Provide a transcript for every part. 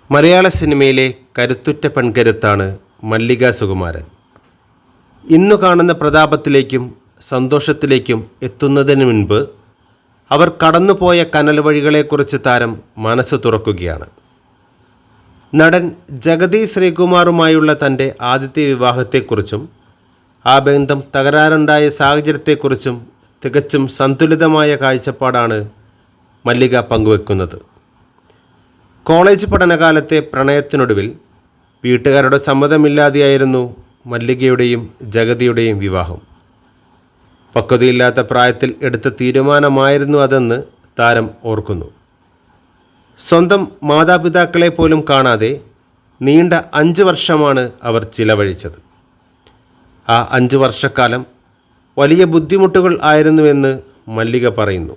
മലയാള സിനിമയിലെ കരുത്തുറ്റ പെൺകരുത്താണ് മല്ലിക സുകുമാരൻ. ഇന്നു കാണുന്ന പ്രതാപത്തിലേക്കും സന്തോഷത്തിലേക്കും എത്തുന്നതിന് മുൻപ് അവർ കടന്നുപോയ കനൽ വഴികളെക്കുറിച്ച് താരം മനസ്സ് തുറക്കുകയാണ്. നടൻ ജഗതി ശ്രീകുമാറുമായുള്ള തൻ്റെ ആദ്യത്തെ വിവാഹത്തെക്കുറിച്ചും ആ ബന്ധം തകരാറുണ്ടായ സാഹചര്യത്തെക്കുറിച്ചും തികച്ചും സന്തുലിതമായ കാഴ്ചപ്പാടാണ് മല്ലിക പങ്കുവെക്കുന്നത്. കോളേജ് പഠനകാലത്തെ പ്രണയത്തിനൊടുവിൽ വീട്ടുകാരുടെ സമ്മതമില്ലാതെയായിരുന്നു മല്ലികയുടെയും ജഗതിയുടെയും വിവാഹം. പക്വതയില്ലാത്ത പ്രായത്തിൽ എടുത്ത തീരുമാനമായിരുന്നു അതെന്ന് താരം ഓർക്കുന്നു. സ്വന്തം മാതാപിതാക്കളെ പോലും കാണാതെ നീണ്ട 5 വർഷമാണ് അവർ ചിലവഴിച്ചത്. ആ 5 വർഷക്കാലം വലിയ ബുദ്ധിമുട്ടുകൾ ആയിരുന്നുവെന്ന് മല്ലിക പറയുന്നു.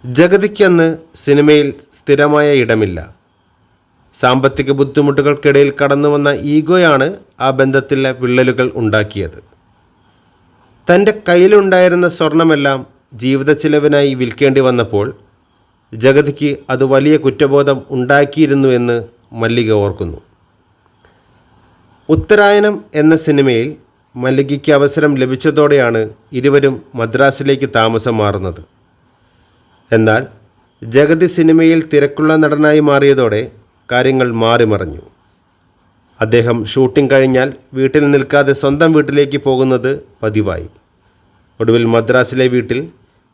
ജഗതിക്കന്ന് സിനിമയിൽ സ്ഥിരമായ ഇടമില്ല. സാമ്പത്തിക ബുദ്ധിമുട്ടുകൾക്കിടയിൽ കടന്നു വന്ന ഈഗോയാണ് ആ ബന്ധത്തിലെ വിള്ളലുകൾ ഉണ്ടാക്കിയത്. തൻ്റെ കയ്യിലുണ്ടായിരുന്ന സ്വർണമെല്ലാം ജീവിത ചിലവിനായി വിൽക്കേണ്ടി വന്നപ്പോൾ ജഗതിക്ക് അത് വലിയ കുറ്റബോധം ഉണ്ടാക്കിയിരുന്നുവെന്ന് മല്ലിക ഓർക്കുന്നു. ഉത്തരായനം എന്ന സിനിമയിൽ മല്ലികയ്ക്ക് അവസരം ലഭിച്ചതോടെയാണ് ഇരുവരും മദ്രാസിലേക്ക് താമസം മാറുന്നത്. എന്നാൽ ജഗതി സിനിമയിൽ തിരക്കുള്ള നടനായി മാറിയതോടെ കാര്യങ്ങൾ മാറിമറിഞ്ഞു. അദ്ദേഹം ഷൂട്ടിംഗ് കഴിഞ്ഞാൽ വീട്ടിൽ നിൽക്കാതെ സ്വന്തം വീട്ടിലേക്ക് പോകുന്നത് പതിവായി. ഒടുവിൽ മദ്രാസിലെ വീട്ടിൽ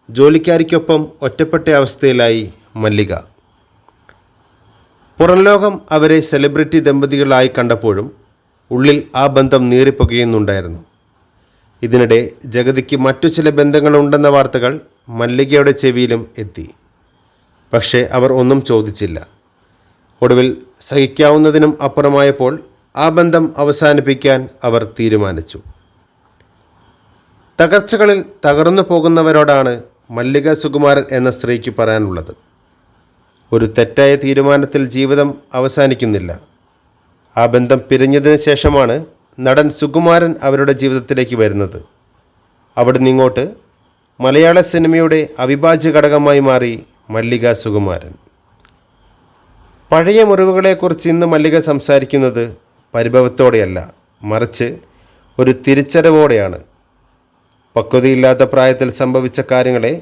ജോലിക്കാരിക്കൊപ്പം ഒറ്റപ്പെട്ട അവസ്ഥയിലായി മല്ലിക. പുറംലോകം അവരെ സെലിബ്രിറ്റി ദമ്പതികളായി കണ്ടപ്പോഴും ഉള്ളിൽ ആ ബന്ധം നീറിപ്പുകയുന്നുണ്ടായിരുന്നു. ഇതിനിടെ ജഗതിക്ക് മറ്റു ചില ബന്ധങ്ങളുണ്ടെന്ന വാർത്തകൾ മല്ലികയുടെ ചെവിയിലും എത്തി. പക്ഷേ അവർ ഒന്നും ചോദിച്ചില്ല. ഒടുവിൽ സഹിക്കാവുന്നതിനും അപ്പുറമായപ്പോൾ ആ ബന്ധം അവസാനിപ്പിക്കാൻ അവർ തീരുമാനിച്ചു. തകർച്ചകളിൽ തകർന്നു പോകുന്നവരോടാണ് മല്ലിക സുകുമാരൻ എന്ന സ്ത്രീക്ക് പറയാനുള്ളത്. ഒരു തെറ്റായ തീരുമാനത്തിൽ ജീവിതം അവസാനിക്കുന്നില്ല. ആ ബന്ധം പിരിഞ്ഞതിന് ശേഷമാണ് നടൻ സുകുമാരൻ അവരുടെ ജീവിതത്തിലേക്ക് വരുന്നത്. അവിടുന്ന് ഇങ്ങോട്ട് മലയാള സിനിമയുടെ അവിഭാജ്യ ഘടകമായി മാറി മല്ലിക സുകുമാരൻ. പഴയ മുറിവുകളെക്കുറിച്ച് ഇന്ന് മല്ലിക സംസാരിക്കുന്നത് പരിഭവത്തോടെയല്ല, മറിച്ച് ഒരു തിരിച്ചറിവോടെയാണ്. പക്വതയില്ലാത്ത പ്രായത്തിൽ സംഭവിച്ച കാര്യങ്ങളെ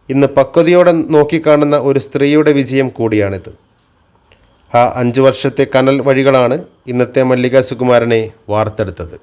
ഇന്ന് പക്വതയോടെ നോക്കിക്കാണുന്ന ഒരു സ്ത്രീയുടെ വിജയം കൂടിയാണിത്. ആ 5 വർഷത്തെ കനൽ വഴികളാണ് ഇന്നത്തെ മല്ലിക സുകുമാരനെ വാർത്തെടുത്തത്.